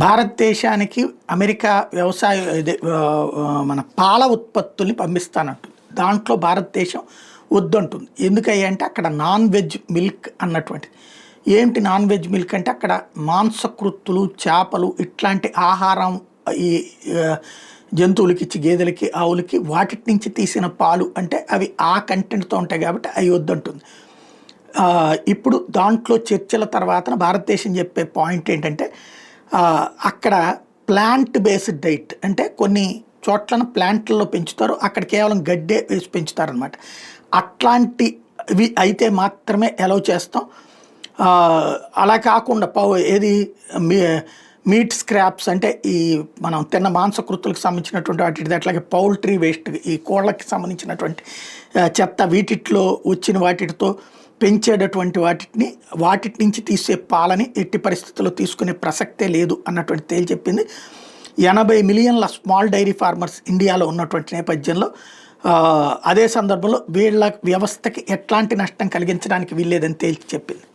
భారతదేశానికి అమెరికా వ్యవసాయ మన పాల ఉత్పత్తుల్ని పంపిస్తానంటుంది. దాంట్లో భారతదేశం వద్దంటుంది. ఎందుకయ్యా అంటే అక్కడ నాన్ వెజ్ మిల్క్ అన్నటువంటిది. ఏంటి నాన్ వెజ్ మిల్క్ అంటే అక్కడ మాంసకృత్తులు, చేపలు ఇట్లాంటి ఆహారం ఈ జంతువులకి ఇచ్చి గేదెలకి, ఆవులకి వాటి నుంచి తీసిన పాలు అంటే అవి ఆ కంటెంట్తో ఉంటాయి కాబట్టి అవి వద్దంటుంది. ఇప్పుడు దాంట్లో చర్చల తర్వాత భారతదేశం చెప్పే పాయింట్ ఏంటంటే అక్కడ ప్లాంట్ బేస్డ్ డైట్ అంటే కొన్ని చోట్లను ప్లాంట్లలో పెంచుతారు, అక్కడ కేవలం గడ్డే వేసి పెంచుతారనమాట. అట్లాంటివి అయితే మాత్రమే అలౌ చేస్తాం. అలా కాకుండా ఏది మీట్ స్క్రాప్స్ అంటే ఈ మనం తిన్న మాంసకృతులకు సంబంధించినటువంటి వాటి, అట్లాగే పౌల్ట్రీ వేస్ట్ ఈ కోళ్ళకి సంబంధించినటువంటి చెత్త వీటిలో వచ్చిన వాటితో పెంచేటటువంటి వాటి నుంచి తీసే పాలని ఎట్టి పరిస్థితుల్లో తీసుకునే ప్రసక్తే లేదు అన్నటువంటి తేల్చి చెప్పింది. 80 మిలియన్ల స్మాల్ డైరీ ఫార్మర్స్ ఇండియాలో ఉన్నటువంటి నేపథ్యంలో అదే సందర్భంలో వీళ్ళ వ్యవస్థకి ఎట్లాంటి నష్టం కలిగించడానికి వీల్లేదని తేల్చి చెప్పింది.